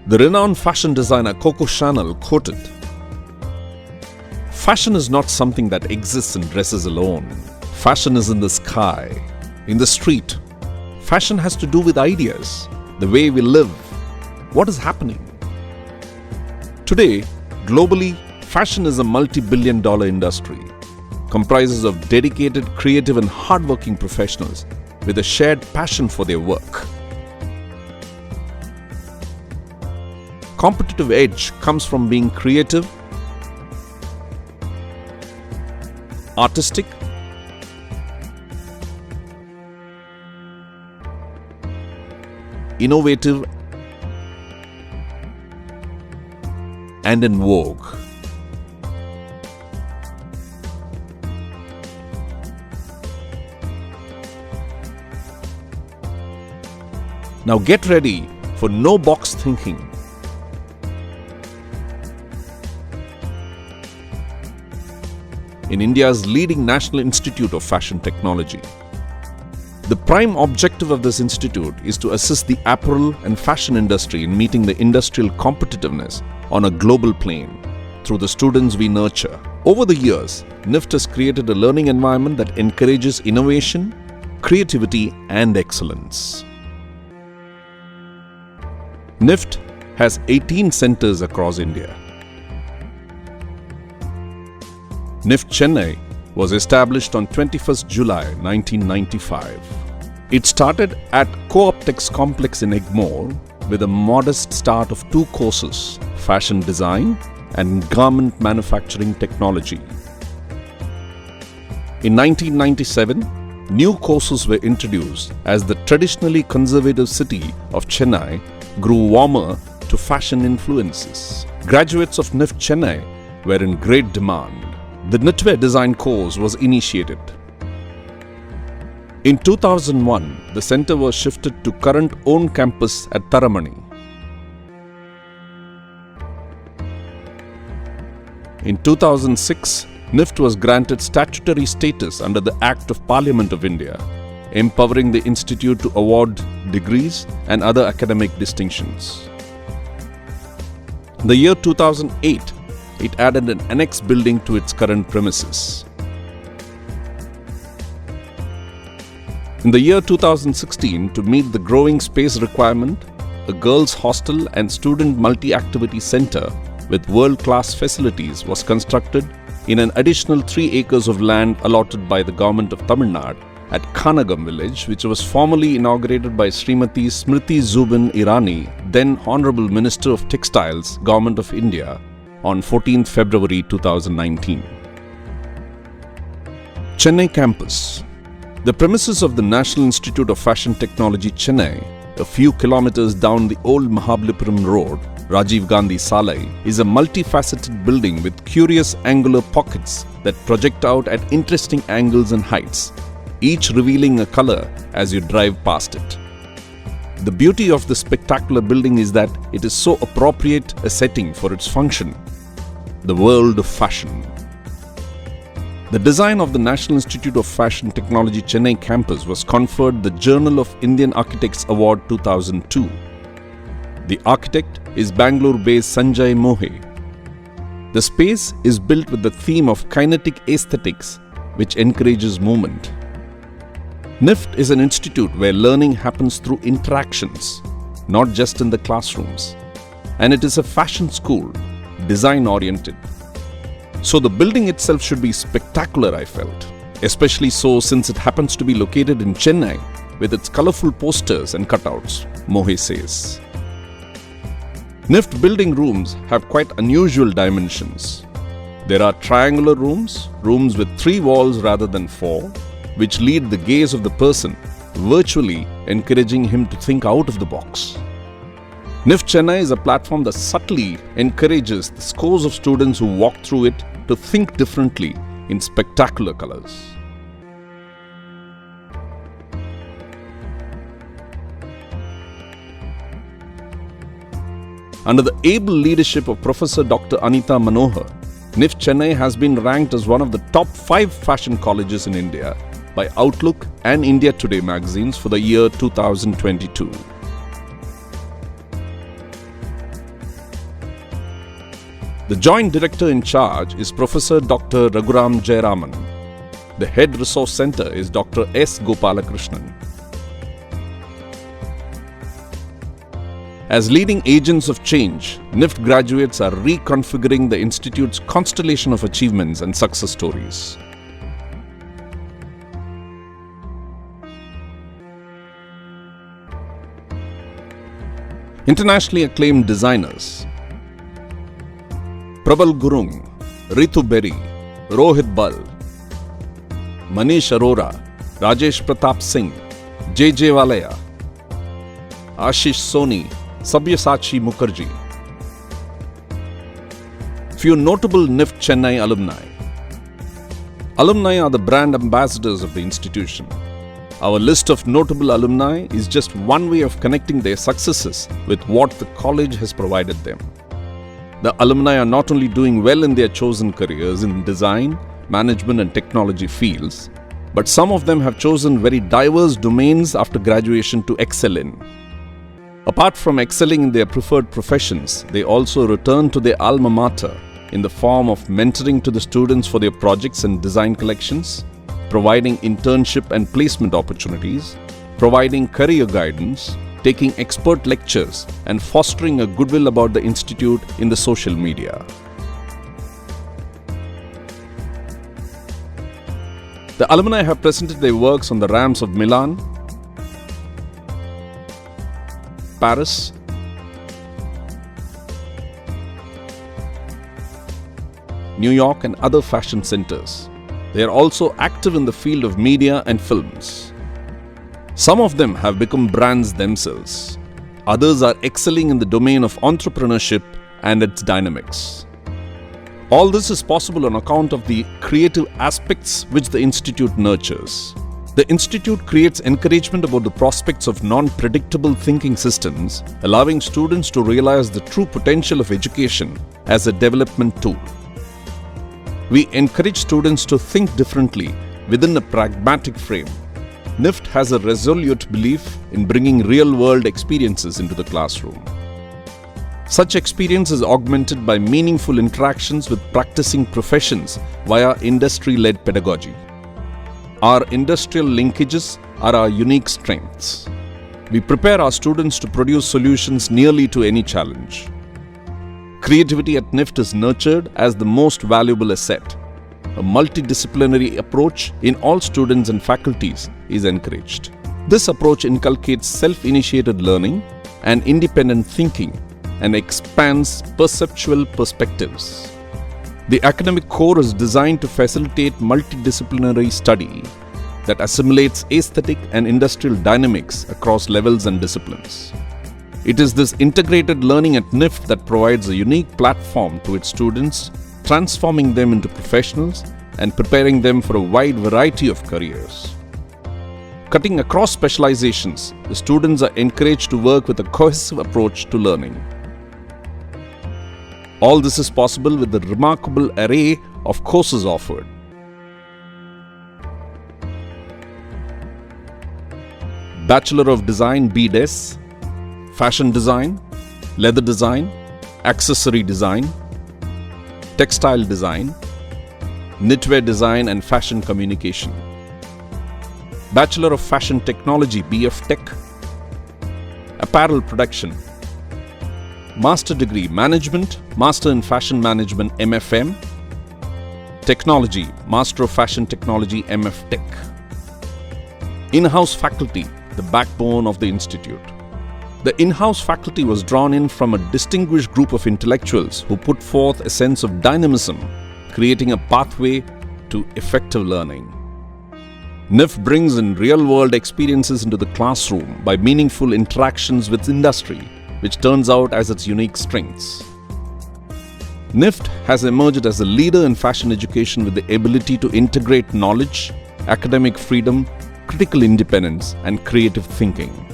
The renowned fashion designer Coco Chanel quoted, "Fashion is not something that exists in dresses alone. Fashion is in the sky, in the street. Fashion has to do with ideas, the way we live, what is happening." Today, globally, fashion is a multi-billion-dollar industry, comprises of dedicated, creative and hardworking professionals with a shared passion for their work. Competitive edge comes from being creative, artistic, innovative and in vogue. Now get ready for no box thinking. In India's leading National Institute of Fashion Technology. The prime objective of this institute is to assist the apparel and fashion industry in meeting the industrial competitiveness on a global plane through the students we nurture. Over the years, NIFT has created a learning environment that encourages innovation, creativity and excellence. NIFT has 18 centers across India. NIFT Chennai was established on 21st July 1995. It started at Co-optex complex in Egmore with a modest start of 2 courses, Fashion Design and Garment Manufacturing Technology. In 1997, new courses were introduced as the traditionally conservative city of Chennai grew warmer to fashion influences. Graduates of NIFT Chennai were in great demand. The knitwear design course was initiated. In 2001, the center was shifted to current own campus at Taramani. In 2006, NIFT was granted statutory status under the Act of Parliament of India, empowering the institute to award degrees and other academic distinctions. In the year 2008, it added an annex building to its current premises. In the year 2016, to meet the growing space requirement, a girls' hostel and student multi-activity center with world-class facilities was constructed in an additional 3 acres of land allotted by the government of Tamil Nadu at Kanagam village, which was formally inaugurated by Srimati Smriti Zubin Irani, then Honorable Minister of Textiles, Government of India, on 14th February 2019. Chennai Campus. The premises of the National Institute of Fashion Technology, Chennai, a few kilometers down the old Mahabalipuram Road, Rajiv Gandhi Salai, is a multifaceted building with curious angular pockets that project out at interesting angles and heights, each revealing a color as you drive past it. The beauty of this spectacular building is that it is so appropriate a setting for its function, the world of fashion. The design of the National Institute of Fashion Technology Chennai campus was conferred the Journal of Indian Architects Award 2002. The architect is Bangalore-based Sanjay Mohe. The space is built with the theme of kinetic aesthetics, which encourages movement. NIFT is an institute where learning happens through interactions, not just in the classrooms. And it is a fashion school, design-oriented. So the building itself should be spectacular, I felt. Especially so since it happens to be located in Chennai with its colorful posters and cutouts, Mohe says. NIFT building rooms have quite unusual dimensions. There are triangular rooms with 3 walls rather than 4, which lead the gaze of the person, virtually encouraging him to think out of the box. NIFT Chennai is a platform that subtly encourages the scores of students who walk through it to think differently in spectacular colors. Under the able leadership of Professor Dr. Anita Manohar, NIFT Chennai has been ranked as one of the top 5 fashion colleges in India by Outlook and India Today magazines for the year 2022. The Joint Director in charge is Professor Dr. Raghuram Jayaraman. The Head Resource Center is Dr. S. Gopalakrishnan. As leading agents of change, NIFT graduates are reconfiguring the Institute's constellation of achievements and success stories. Internationally acclaimed designers Prabal Gurung, Ritu Berry, Rohit Bal, Manish Arora, Rajesh Pratap Singh, J.J. Valaya, Ashish Soni, Sabyasachi Mukherjee. Few notable NIFT Chennai alumni. Alumni are the brand ambassadors of the institution. Our list of notable alumni is just one way of connecting their successes with what the college has provided them. The alumni are not only doing well in their chosen careers in design, management and technology fields, but some of them have chosen very diverse domains after graduation to excel in. Apart from excelling in their preferred professions, they also return to their alma mater in the form of mentoring to the students for their projects and design collections, providing internship and placement opportunities, providing career guidance, taking expert lectures, and fostering a goodwill about the institute in the social media. The alumni have presented their works on the ramps of Milan, Paris, New York and other fashion centers. They are also active in the field of media and films. Some of them have become brands themselves. Others are excelling in the domain of entrepreneurship and its dynamics. All this is possible on account of the creative aspects which the institute nurtures. The institute creates encouragement about the prospects of non-predictable thinking systems, allowing students to realize the true potential of education as a development tool. We encourage students to think differently within a pragmatic frame. NIFT has a resolute belief in bringing real-world experiences into the classroom. Such experience is augmented by meaningful interactions with practicing professions via industry-led pedagogy. Our industrial linkages are our unique strengths. We prepare our students to produce solutions nearly to any challenge. Creativity at NIFT is nurtured as the most valuable asset. A multidisciplinary approach in all students and faculties is encouraged. This approach inculcates self-initiated learning and independent thinking and expands perceptual perspectives. The academic core is designed to facilitate multidisciplinary study that assimilates aesthetic and industrial dynamics across levels and disciplines. It is this integrated learning at NIFT that provides a unique platform to its students, transforming them into professionals and preparing them for a wide variety of careers. Cutting across specializations, the students are encouraged to work with a cohesive approach to learning. All this is possible with the remarkable array of courses offered. Bachelor of Design BDes, Fashion Design, Leather Design, Accessory Design, Textile Design, Knitwear Design and Fashion Communication. Bachelor of Fashion Technology BF Tech, Apparel Production, Master Degree Management, Master in Fashion Management M.F.M, Technology, Master of Fashion Technology M.F. Tech. In-house faculty, the backbone of the institute. The in-house faculty was drawn in from a distinguished group of intellectuals who put forth a sense of dynamism, creating a pathway to effective learning. NIFT brings in real-world experiences into the classroom by meaningful interactions with industry, which turns out as its unique strengths. NIFT has emerged as a leader in fashion education with the ability to integrate knowledge, academic freedom, critical independence, and creative thinking.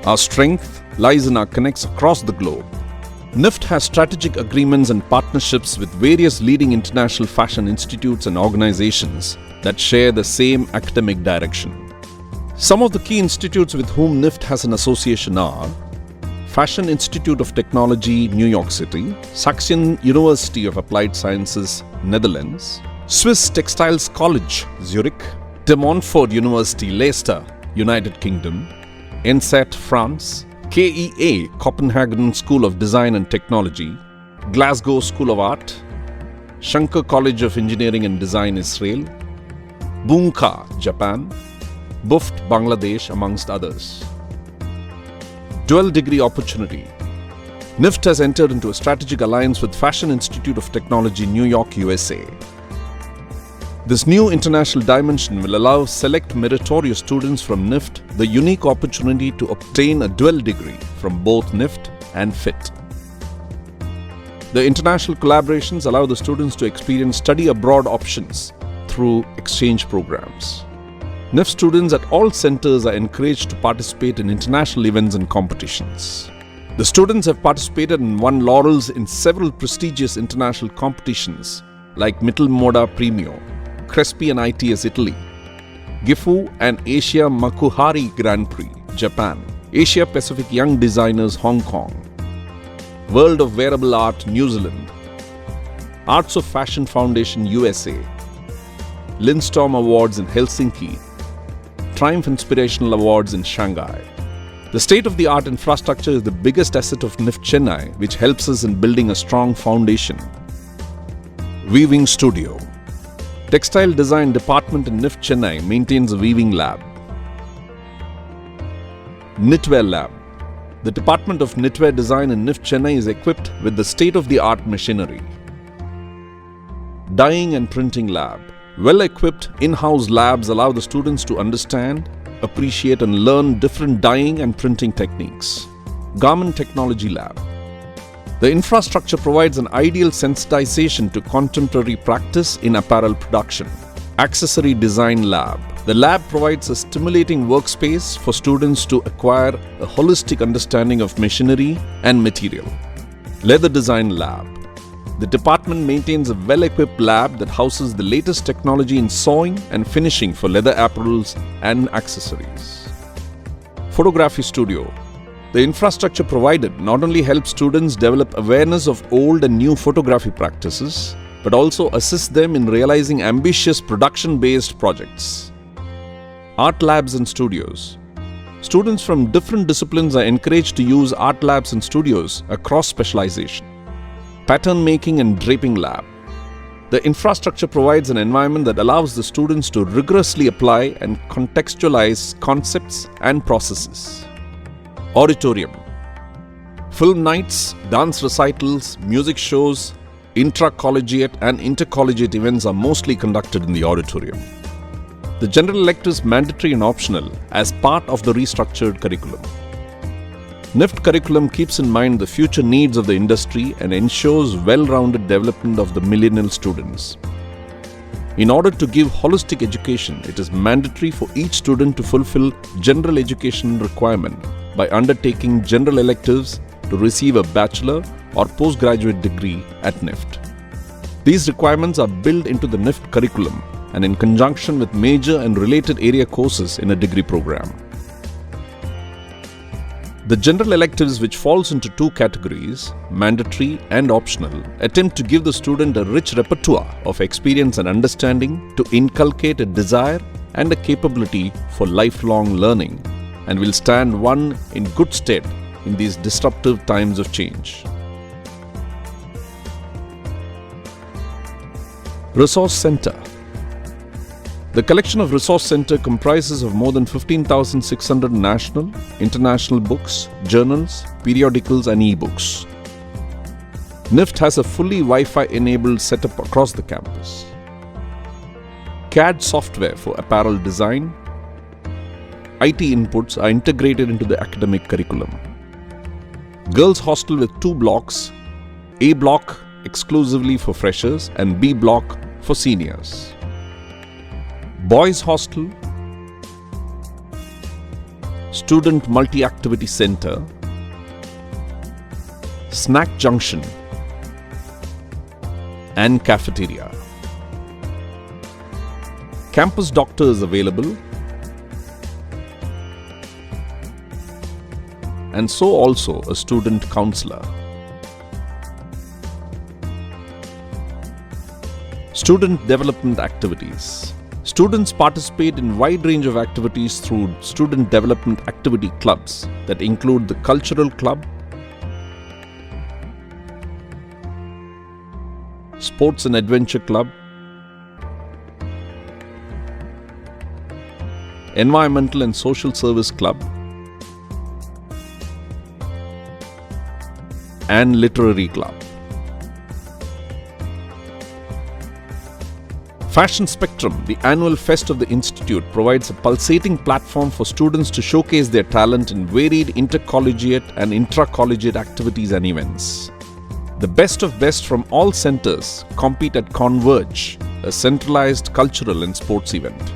Our strength lies in our connects across the globe. NIFT has strategic agreements and partnerships with various leading international fashion institutes and organizations that share the same academic direction. Some of the key institutes with whom NIFT has an association are Fashion Institute of Technology, New York City, Saxion University of Applied Sciences, Netherlands, Swiss Textiles College, Zurich, De Montfort University, Leicester, United Kingdom, ENSET, France, KEA, Copenhagen School of Design and Technology, Glasgow School of Art, Shankar College of Engineering and Design, Israel, Bunka, Japan, BUFT, Bangladesh, amongst others. Dual degree opportunity. NIFT has entered into a strategic alliance with Fashion Institute of Technology, New York, USA. This new international dimension will allow select meritorious students from NIFT the unique opportunity to obtain a dual degree from both NIFT and FIT. The international collaborations allow the students to experience study abroad options through exchange programs. NIFT students at all centers are encouraged to participate in international events and competitions. The students have participated and won laurels in several prestigious international competitions like Mittel Moda Premio, Crespi and ITS Italy, Gifu and Asia Makuhari Grand Prix, Japan, Asia Pacific Young Designers, Hong Kong, World of Wearable Art, New Zealand, Arts of Fashion Foundation, USA, Lindstorm Awards in Helsinki, Triumph Inspirational Awards in Shanghai. The state-of-the-art infrastructure is the biggest asset of NIFT Chennai, which helps us in building a strong foundation. Weaving Studio. Textile Design Department in NIFT Chennai maintains a weaving lab. Knitwear Lab. The Department of Knitwear Design in NIFT Chennai is equipped with the state-of-the-art machinery. Dyeing and Printing Lab. Well-equipped in-house labs allow the students to understand, appreciate and learn different dyeing and printing techniques. Garment Technology Lab. The infrastructure provides an ideal sensitization to contemporary practice in apparel production. Accessory Design Lab. The lab provides a stimulating workspace for students to acquire a holistic understanding of machinery and material. Leather Design Lab. The department maintains a well-equipped lab that houses the latest technology in sewing and finishing for leather apparels and accessories. Photography Studio. The infrastructure provided not only helps students develop awareness of old and new photography practices, but also assists them in realizing ambitious production-based projects. Art labs and studios. Students from different disciplines are encouraged to use art labs and studios across specialization. Pattern Making and Draping Lab. The infrastructure provides an environment that allows the students to rigorously apply and contextualize concepts and processes. Auditorium. Film nights, dance recitals, music shows, intra-collegiate and intercollegiate events are mostly conducted in the auditorium. The general electives is mandatory and optional as part of the restructured curriculum. NIFT curriculum keeps in mind the future needs of the industry and ensures well-rounded development of the millennial students. In order to give holistic education, it is mandatory for each student to fulfill general education requirement by undertaking general electives to receive a bachelor or postgraduate degree at NIFT. These requirements are built into the NIFT curriculum and in conjunction with major and related area courses in a degree program. The general electives, which falls into two categories, mandatory and optional, attempt to give the student a rich repertoire of experience and understanding to inculcate a desire and a capability for lifelong learning, and will stand one in good stead in these disruptive times of change. Resource Center. The collection of Resource Center comprises of more than 15,600 national, international books, journals, periodicals and e-books. NIFT has a fully Wi-Fi enabled setup across the campus. CAD software for apparel design. IT inputs are integrated into the academic curriculum. Girls' hostel with 2 blocks, A block exclusively for freshers and B block for seniors. Boys' hostel, Student Multi-Activity Center, Snack Junction, and Cafeteria. Campus doctor is available, and so also a student counselor. Student development activities. Students participate in wide range of activities through student development activity clubs that include the Cultural Club, Sports and Adventure Club, Environmental and Social Service Club, and Literary Club. Fashion Spectrum, the annual fest of the Institute, provides a pulsating platform for students to showcase their talent in varied intercollegiate and intracollegiate activities and events. The best of best from all centers compete at Converge, a centralized cultural and sports event.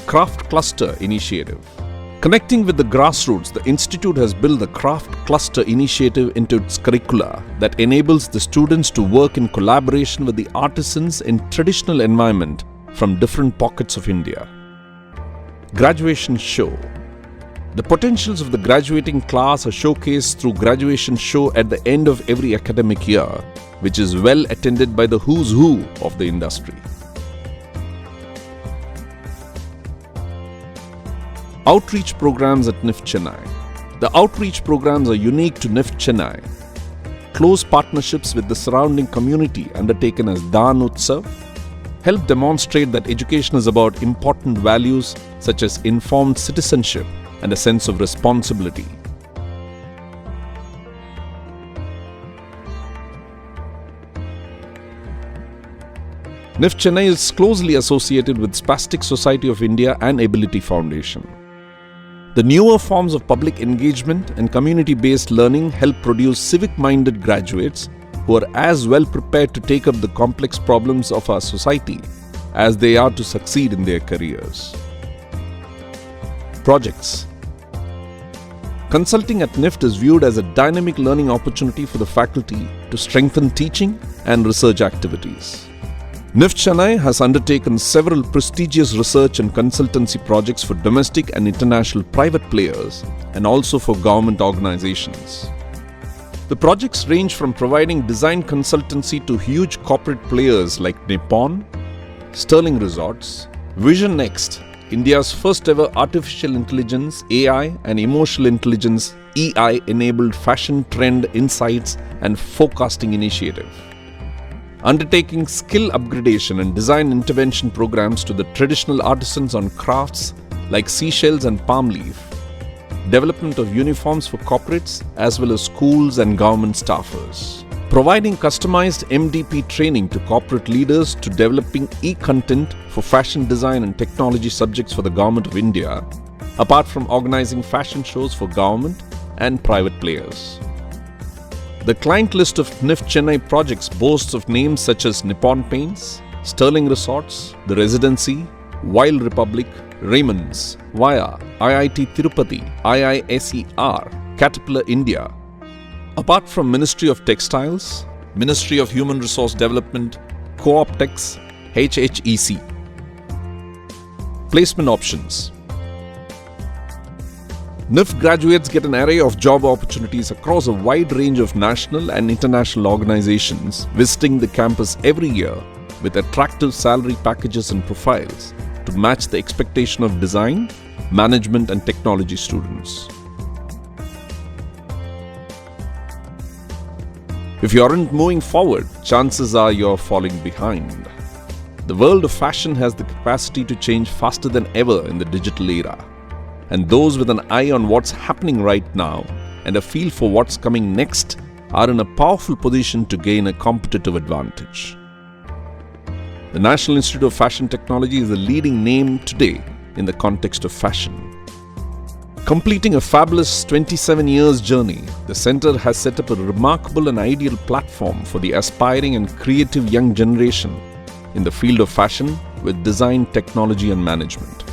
Craft Cluster Initiative. Connecting with the grassroots, the Institute has built the Craft Cluster Initiative into its curricula that enables the students to work in collaboration with the artisans in traditional environment from different pockets of India. Graduation Show. The potentials of the graduating class are showcased through graduation show at the end of every academic year, which is well attended by the who's who of the industry. Outreach programs at NIFT Chennai. The outreach programs are unique to NIFT Chennai. Close partnerships with the surrounding community undertaken as Daan Utsav help demonstrate that education is about important values such as informed citizenship and a sense of responsibility. NIFT Chennai is closely associated with Spastic Society of India and Ability Foundation. The newer forms of public engagement and community-based learning help produce civic-minded graduates who are as well prepared to take up the complex problems of our society as they are to succeed in their careers. Projects. Consulting at NIFT is viewed as a dynamic learning opportunity for the faculty to strengthen teaching and research activities. NIFT Chennai has undertaken several prestigious research and consultancy projects for domestic and international private players and also for government organizations. The projects range from providing design consultancy to huge corporate players like Nippon, Sterling Resorts, Vision Next, India's first ever artificial intelligence, AI and emotional intelligence EI-enabled fashion trend insights and forecasting initiative. Undertaking skill upgradation and design intervention programs to the traditional artisans on crafts like seashells and palm leaf. Development of uniforms for corporates as well as schools and government staffers. Providing customized MDP training to corporate leaders to developing e-content for fashion design and technology subjects for the Government of India, apart from organizing fashion shows for government and private players. The client list of NIFT Chennai projects boasts of names such as Nippon Paints, Sterling Resorts, The Residency, Wild Republic, Raymond's, Via, IIT Tirupati, IISER, Caterpillar India. Apart from Ministry of Textiles, Ministry of Human Resource Development, Co-optex, HHEC. Placement options. NIFT graduates get an array of job opportunities across a wide range of national and international organizations visiting the campus every year with attractive salary packages and profiles to match the expectation of design, management and technology students. If you aren't moving forward, chances are you're falling behind. The world of fashion has the capacity to change faster than ever in the digital era. And those with an eye on what's happening right now and a feel for what's coming next are in a powerful position to gain a competitive advantage. The National Institute of Fashion Technology is the leading name today in the context of fashion. Completing a fabulous 27 years journey, the center has set up a remarkable and ideal platform for the aspiring and creative young generation in the field of fashion with design, technology and management.